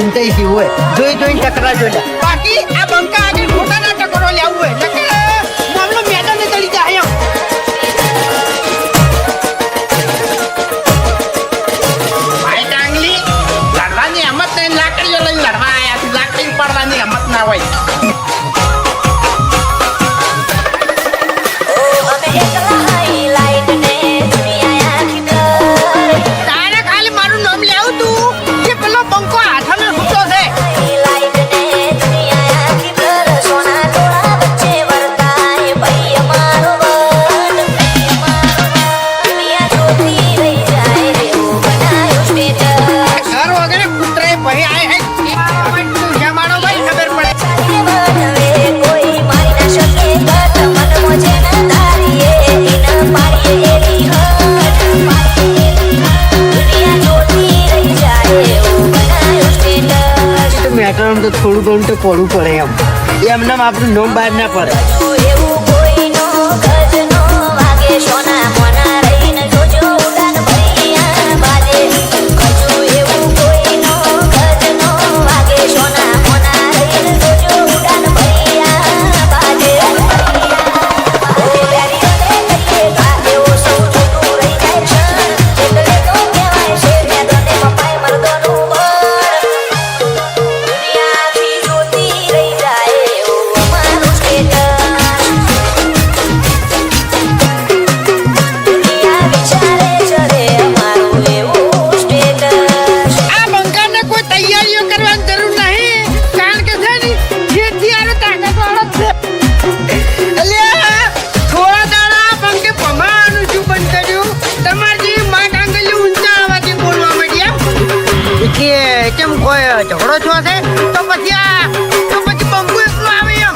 ચિંતા શી હોય જોઈને ટકરા જોઈ બાકી આ બંકા આગળ ખોટા ના ટકરો લેવું હોય નકર મામલો મેદાને ચડી જાય એમ ભાઈ ડાંગલી લડવાની હિંમત નહીં લાકડીઓ લઈને લડવા આયા લાકડી પાડવાની હિંમત ના હોય તો થોડું ઘણું તો પડવું પડે એમને આપણું નોમ બહાર ના પડે કેમ કોઈ ઝઘડો છો છે તો પછી બંકુ એકલો આવે એમ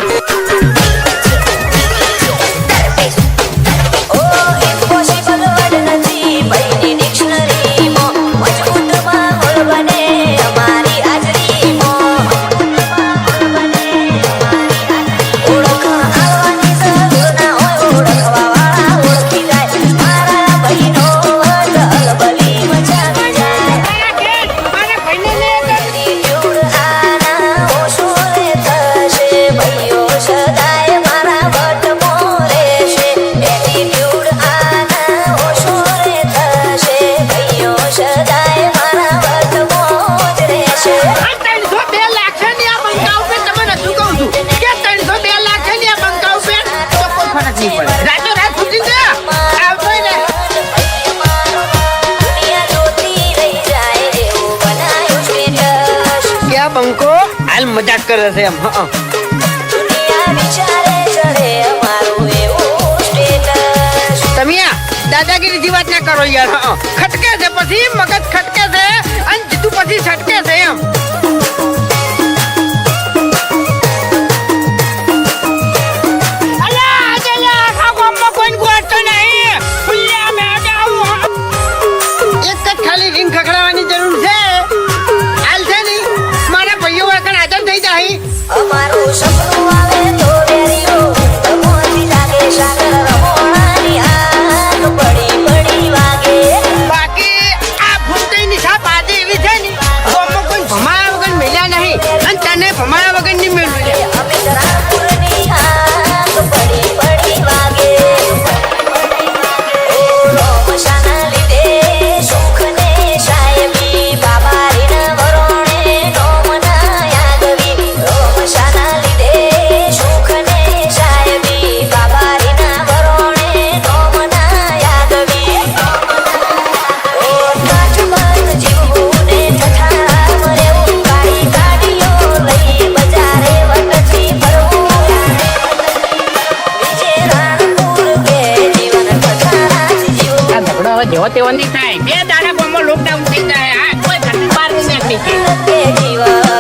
બંકો હાલ મજાક કરે છે એમ તમે દાદાગીરીથી વાત ના કરો યાર ખટકે છે પછી મગજ ખટકે છે અને જીતું પછી છટકે છે એમ એક જ ખાલી રીંગ ખખડાવવાની જરૂર છે અમારું સપનું આવે તો વેરીઓ તમોથી લાગે સાગર રમોણાની આગ પડી વાગે બાકી આ ભૂતની છાપ આજે એવી છે ને તો કોઈ ભમાયા વગર મેલ્યા નહીં અને તને ભમાયા વગર નહીં મેળવું અમે રામપુરની આગ પડી વાગે ઓ રોમશાના લીધે સુખને સાહેબી બાબારીના વરોણે નોમના યાદવી રોમશાના લીધે સુખને સાહેબી બાબારીના વરોણે નોમના યાદવી ઓ કાચબંધ જીવને ઠઠા મરેવું કાળી ગાડીઓ લઈ બજારે વટથી ફરવું વિજય રાણપુર કે જીવન ઠઠારાથી જીવવું આ ઝઘડો હવે જેવો તેવો નહીં થાય બે દાડા બોમાં લોકડાઉન થઈ જાય આ કોઈ ઘરની બહાર નહીં નીકળી કે જીવન